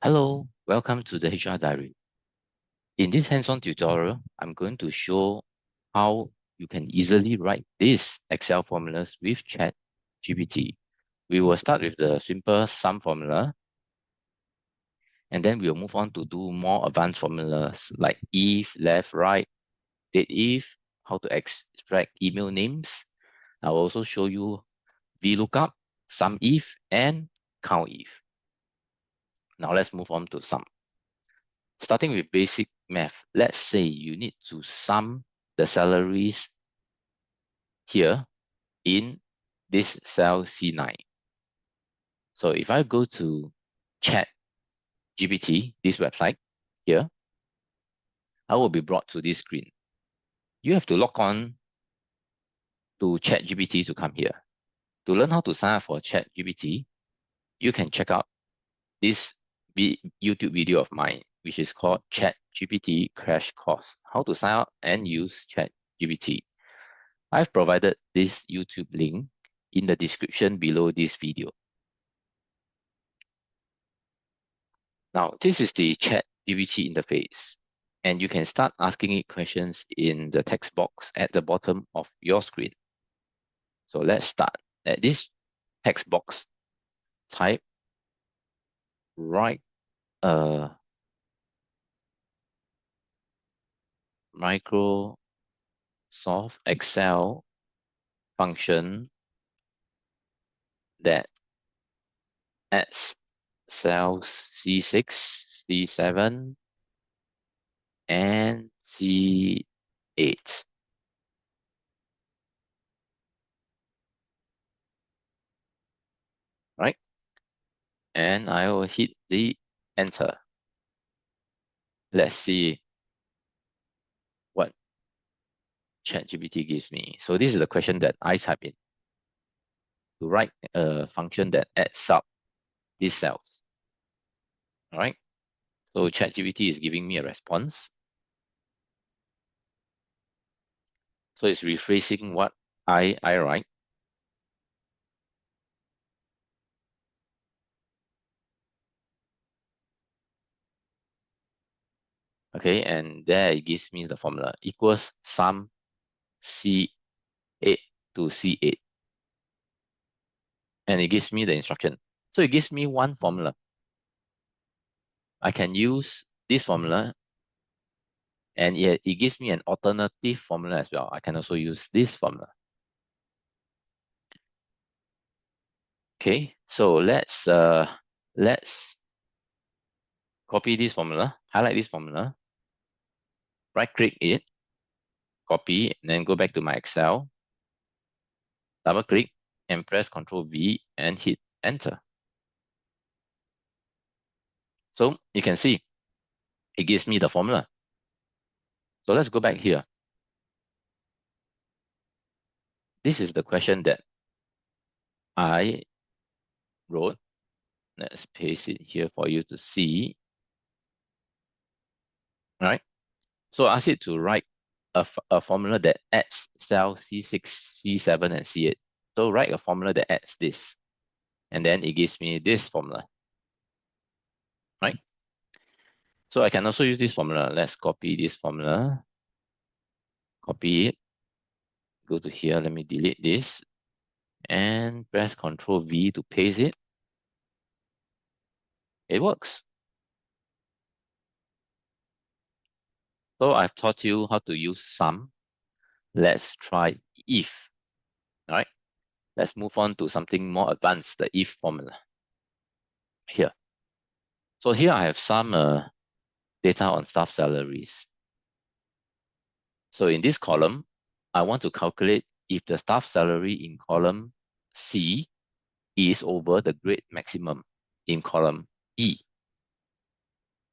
Hello, welcome to the HR Diary. In this hands-on tutorial, I'm going to show how you can easily write these Excel formulas with ChatGPT. We will start with the simple sum formula, and then we'll move on to do more advanced formulas like if, left, right, DATEIF, how to extract email names. I'll also show you VLOOKUP, SUMIF, and COUNTIF. Now let's move on to sum. Starting with basic math, let's say you need to sum the salaries here in this cell C9. So if I go to ChatGPT, this website here, I will be brought to this screen. You have to log on to ChatGPT to come here. To learn how to sign up for ChatGPT, you can check out this YouTube video of mine, which is called ChatGPT Crash Course, how to sign up and use ChatGPT. I've provided this YouTube link in the description below this video. Now, this is the ChatGPT interface, and you can start asking it questions in the text box at the bottom of your screen. So let's start. At this text box, type write a Microsoft Excel function that adds cells C6, C7, and C8. Right? And I will hit the enter. Let's see what ChatGPT gives me. So this is the question that I type in to write a function that adds up these cells. All right. So ChatGPT is giving me a response. So it's rephrasing what I write. Okay, and there it gives me the formula equals sum C8 to C8. And it gives me the instruction. So it gives me one formula. I can use this formula, and it gives me an alternative formula as well. I can also use this formula. Okay, so let's copy this formula, highlight this formula, right-click it, copy, and then go back to my Excel, double-click, and press Ctrl-V and hit Enter. So you can see it gives me the formula. So let's go back here. This is the question that I wrote. Let's paste it here for you to see. All right. So I asked it to write a formula that adds cell C6, C7, and C8. So write a formula that adds this. And then it gives me this formula. Right? So I can also use this formula. Let's copy this formula. Copy it. Go to here. Let me delete this. And press Ctrl-V to paste it. It works. So I've taught you how to use sum. Let's try if. All right. Let's move on to something more advanced, the if formula. Here. So here I have some data on staff salaries. So in this column, I want to calculate if the staff salary in column C is over the grade maximum in column E.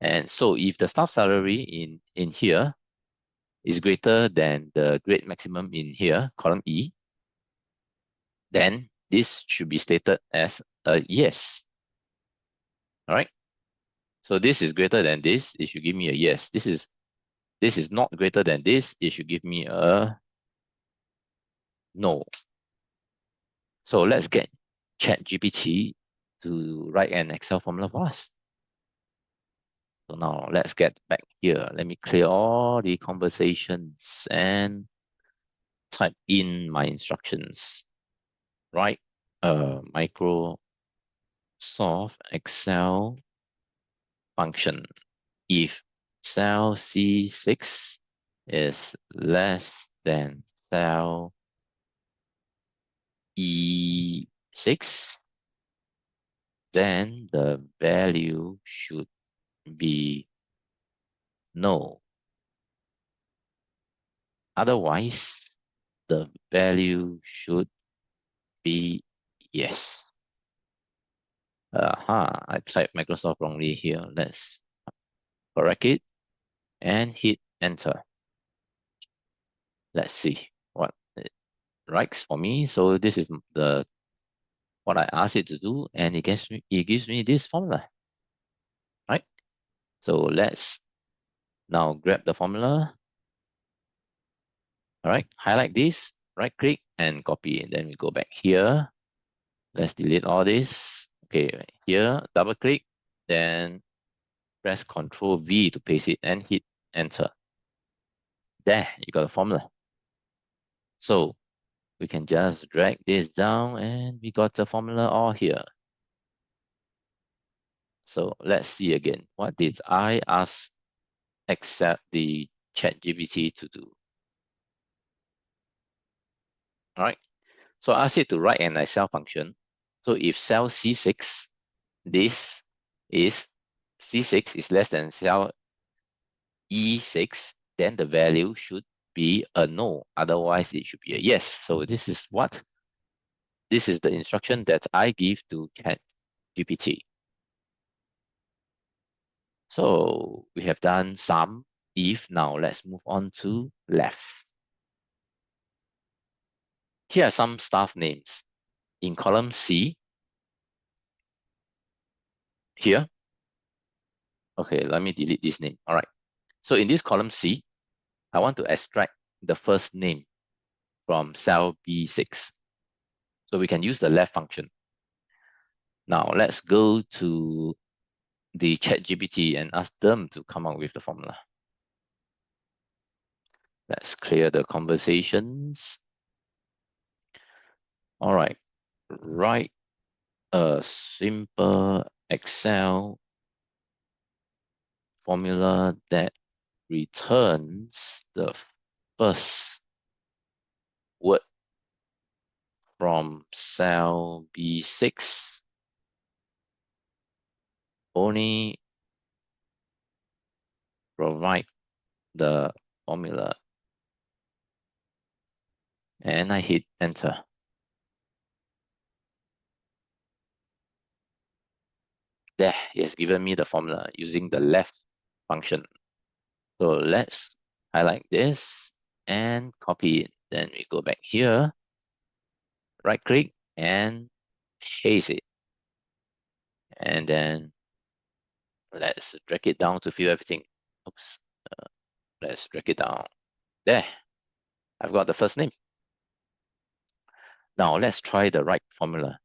And so if the staff salary in here is greater than the grade maximum in here, column E, then this should be stated as a yes. All right. So this is greater than this, it should give me a yes. This is not greater than this, it should give me a no. So let's get ChatGPT to write an Excel formula for us. So now let's get back here. Let me clear all the conversations and type in my instructions. Right? Microsoft Excel function. If cell C6 is less than cell E6, then the value should be no. Otherwise, the value should be yes. I typed Microsoft wrongly here. Let's correct it and hit enter. Let's see what it writes for me. So this is the what I asked it to do, and it gives me this formula. Right? So let's now grab the formula. All right, highlight this, right click and copy. Then we go back here. Let's delete all this. Okay, here, double click, then press Ctrl V to paste it and hit enter. There, you got a formula. So we can just drag this down and we got the formula all here. So let's see again. What did I ask except the ChatGPT to do? All right. So I asked it to write an Excel function. So if cell C6, this is C6 is less than cell E6, then the value should be a no. Otherwise, it should be a yes. So this is the instruction that I give to ChatGPT. So we have done sum, if. Now let's move on to left. Here are some staff names. In column C, here, okay, let me delete this name. All right. So in this column C, I want to extract the first name from cell B6. So we can use the left function. Now let's go to the ChatGPT and ask them to come up with the formula. Let's clear the conversations. All right, write a simple Excel formula that returns the first word from cell B6. Only provide the formula. And I hit enter. There, it has given me the formula using the left function. So let's highlight this and copy it. Then we go back here, right click and paste it. And then let's drag it down to fill everything. Oops. Let's drag it down. There, I've got the first name. Now let's try the right formula.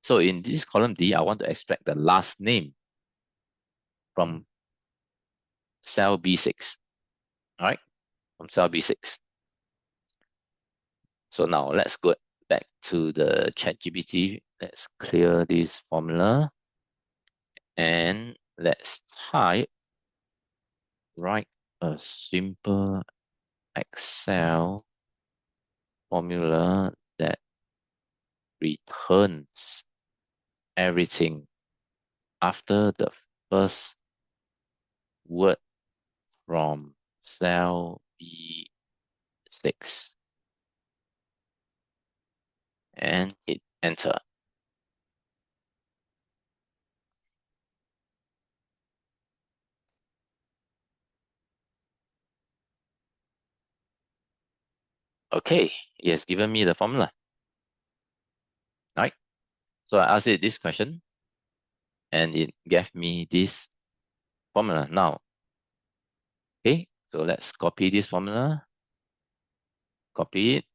So in this column D, I want to extract the last name from cell B6. All right, from cell B6. So now let's go back to the ChatGPT. Let's clear this formula. And let's write a simple Excel formula that returns everything after the first word from cell B6 and hit enter. Okay, it has given me the formula. All right, so I asked it this question and it gave me this formula. Now, okay, so let's copy this formula, copy it.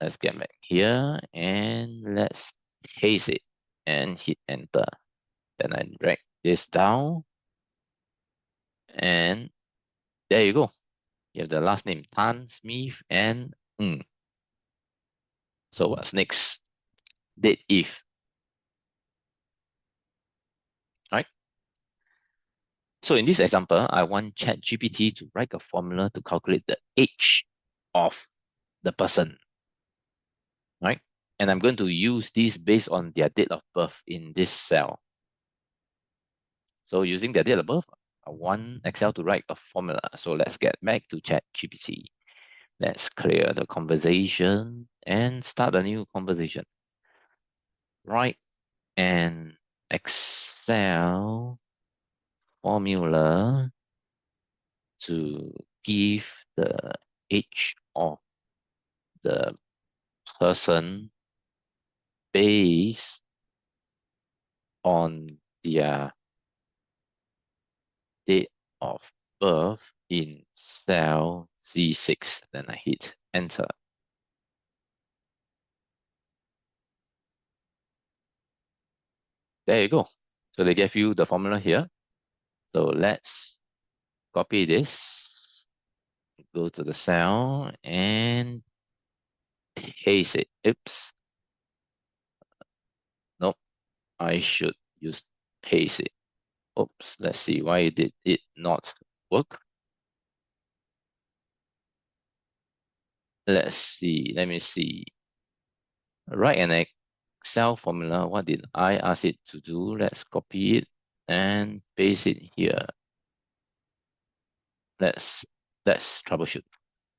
Let's get back here and let's paste it and hit enter. Then I drag this down And there you go. You have the last name, Tan, SUMIF, and Ng. So what's next? DATEIF. Right? So in this example, I want ChatGPT to write a formula to calculate the age of the person. Right? And I'm going to use this based on their date of birth in this cell. So using their date of birth, I want Excel to write a formula. So let's get back to ChatGPT. Let's clear the conversation and start a new conversation. Write an Excel formula to give the age of the person based on their date of birth in cell C6. Then I hit enter. There you go. So they gave you the formula here. So let's copy this, go to the cell and paste it. Oops. Nope. I should use paste it. Oops. Let's see why did it not work. Let's see. Let me see. Write an Excel formula. What did I ask it to do? Let's copy it and paste it here. Let's troubleshoot.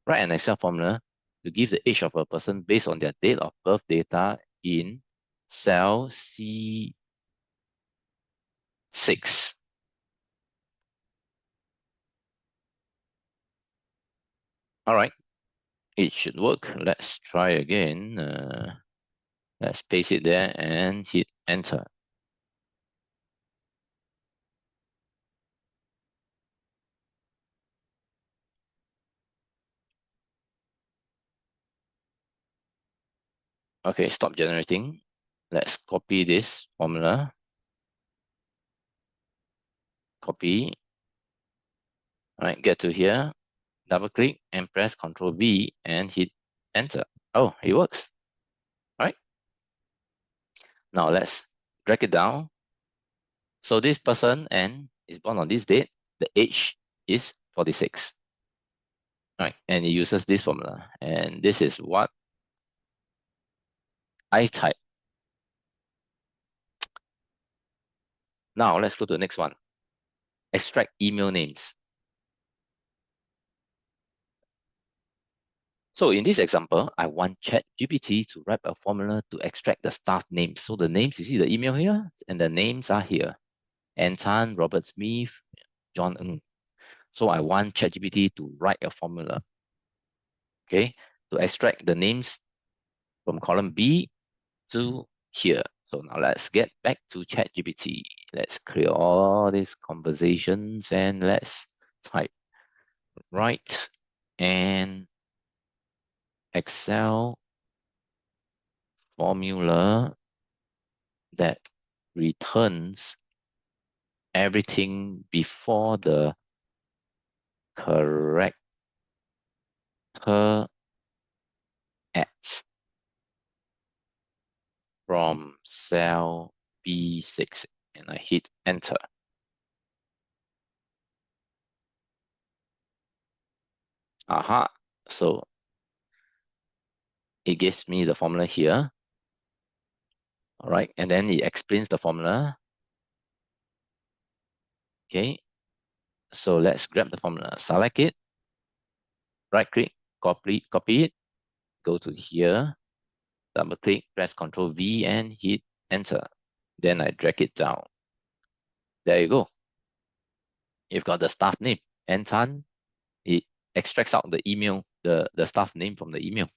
Write an Excel formula to give the age of a person based on their date of birth data in cell C6. All right, it should work. Let's try again. Let's paste it there and hit enter. Okay, stop generating. Let's copy this formula. Copy. All right, get to here, double click and press Ctrl V and hit enter. Oh, it works. All right. Now let's drag it down. So this person N is born on this date. The age is 46. All right, and it uses this formula. And this is what I type. Now let's go to the next one. Extract email names. So in this example, I want ChatGPT to write a formula to extract the staff names. So the names, you see the email here, and the names are here. Anton, Robert Smith, John Ng. So I want ChatGPT to write a formula, okay, to extract the names from column B to here. So now let's get back to ChatGPT. Let's clear all these conversations and let's type write an Excel formula that returns everything before the character at from cell B6 and I hit enter. Aha, so it gives me the formula here. All right, and then it explains the formula. Okay, so let's grab the formula, select it, right click, copy it, go to here, double click, press Ctrl V and hit enter. Then I drag it down. There you go. You've got the staff name, Anton. It extracts out the email, the staff name from the email.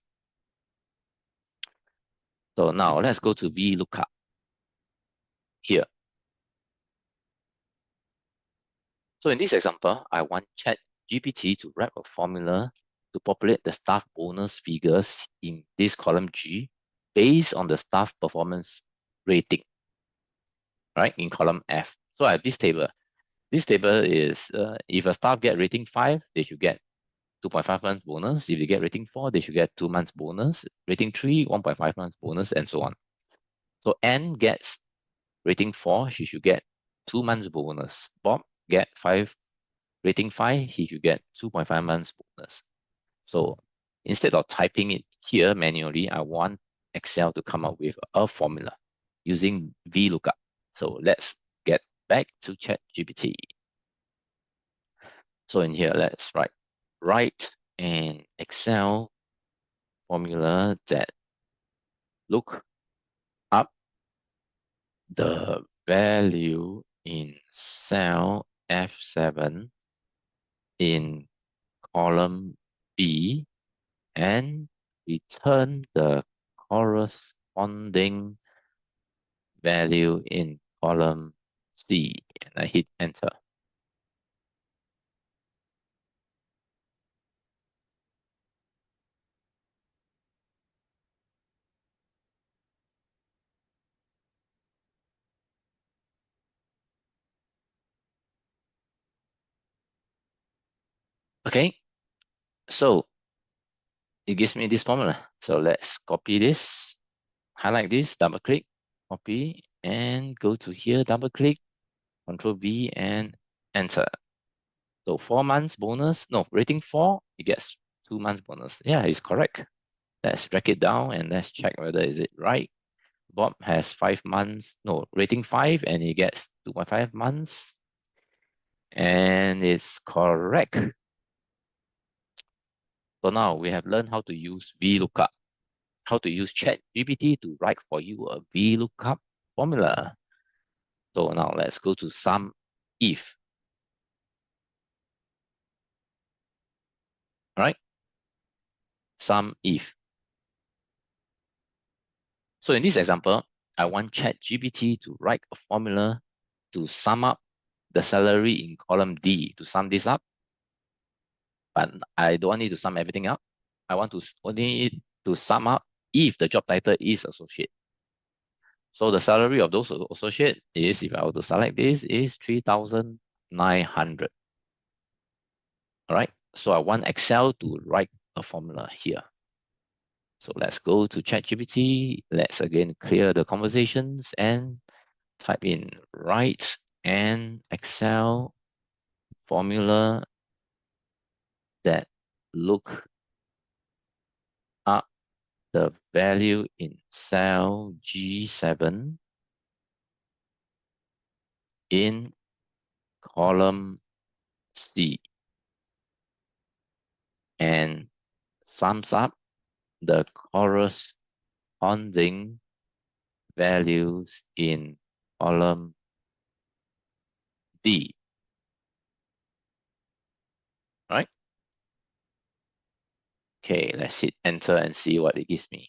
So now let's go to VLOOKUP here. So in this example, I want ChatGPT to write a formula to populate the staff bonus figures in this column G based on the staff performance rating, right, in column F. So I have this table. This table is, if a staff get rating 5, they should get 2.5 months bonus. If they get rating 4, they should get 2 months bonus. Rating 3, 1.5 months bonus, and so on. So Anne gets rating 4, she should get 2 months bonus. Bob get rating 5, he should get 2.5 months bonus. So instead of typing it here manually, I want Excel to come up with a formula using VLOOKUP. So let's get back to ChatGPT. So in here, let's write an Excel formula that look up the value in cell F7 in column B and return the corresponding value in column C. And I hit enter. Okay, so it gives me this formula. So let's copy this, highlight this, double click, copy, and go to here, double click, Control V and enter. So 4 months bonus, no, rating 4, it gets 2 months bonus. Yeah, it's correct. Let's drag it down and let's check whether is it right. Bob has 5 months, no, rating 5, and he gets 2.5 months. And it's correct. So now we have learned how to use VLOOKUP, how to use ChatGPT to write for you a VLOOKUP formula. So now let's go to SUMIF. All right, SUMIF. So in this example, I want ChatGPT to write a formula to sum up the salary in column D, to sum this up. But I don't need to sum everything up. I want to only to sum up if the job title is associate. So the salary of those associate is, if I were to select this, is 3,900. All right. So I want Excel to write a formula here. So let's go to ChatGPT. Let's again clear the conversations and type in write an Excel formula that look up the value in cell G7 in column C and sums up the corresponding values in column D. Right? Okay, let's hit enter and see what it gives me.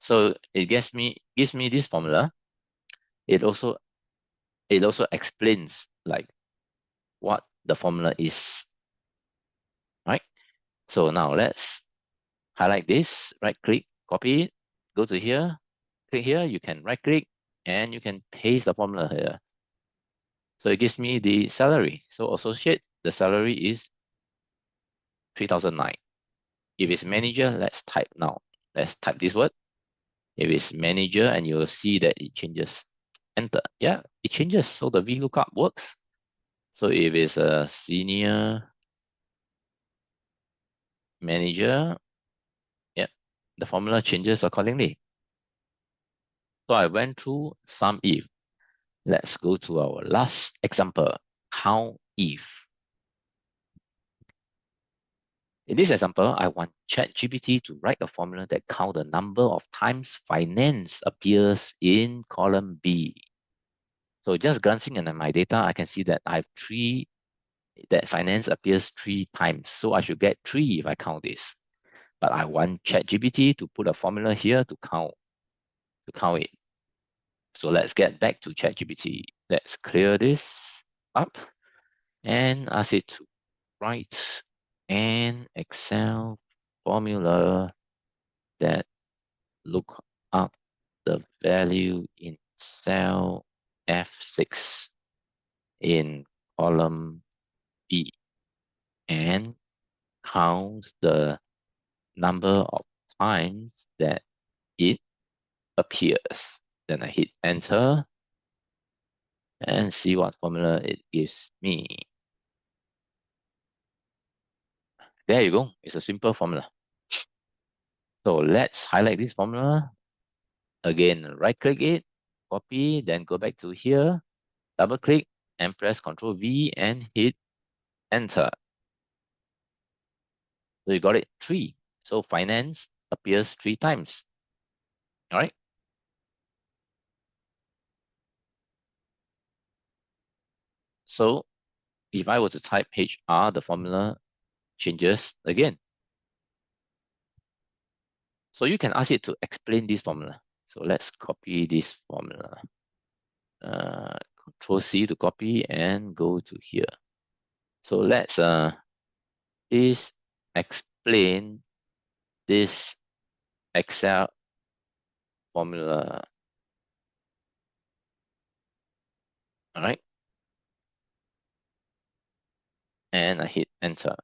So it gives me this formula. It also explains like what the formula is. Right? So now let's highlight this, right click, copy it, go to here, click here, you can right click and you can paste the formula here. So it gives me the salary. So associate, the salary is 3,009. If it's manager, let's type now. Let's type this word. If it's manager, and you'll see that it changes. Enter. Yeah, it changes. So the VLOOKUP works. So if it's a senior manager, yeah, the formula changes accordingly. So I went through SUMIF. Let's go to our last example, COUNTIF. In this example, I want ChatGPT to write a formula that count the number of times finance appears in column B. So just glancing at my data, I can see that I have that finance appears 3 times. So I should get 3 if I count this. But I want ChatGPT to put a formula here to count it. So let's get back to ChatGPT. Let's clear this up and ask it to write an Excel formula that look up the value in cell F6 in column B and counts the number of times that it appears. Then I hit enter and see what formula it gives me. There you go. It's a simple formula. So let's highlight this formula. Again, right click it, copy, then go back to here, double click and press Ctrl V and hit enter. So you got it 3. So finance appears 3 times. All right. So if I were to type HR, the formula changes again. So you can ask it to explain this formula. So let's copy this formula. Control C to copy and go to here. So let's please explain this Excel formula. All right. And I hit enter.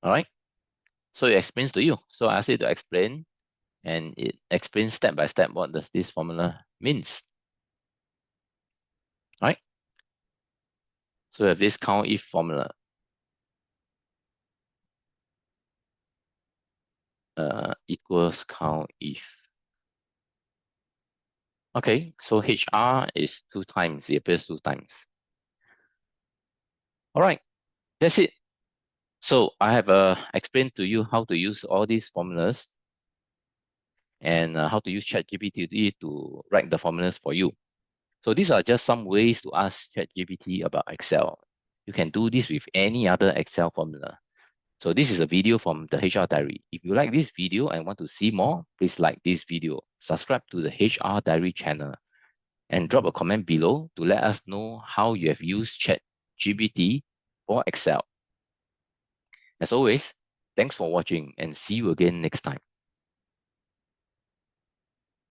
All right. So it explains to you. So I ask it to explain, and it explains step by step what does this formula means. All right. So we have this COUNTIF formula. Equals COUNTIF. Okay, so HR is 2 times. It appears 2 times. All right, that's it. So I have explained to you how to use all these formulas and how to use ChatGPT to write the formulas for you. So these are just some ways to ask ChatGPT about Excel. You can do this with any other Excel formula. So this is a video from the HR Diary. If you like this video and want to see more, please like this video, subscribe to the HR Diary channel, and drop a comment below to let us know how you have used ChatGPT for Excel. As always, thanks for watching and see you again next time.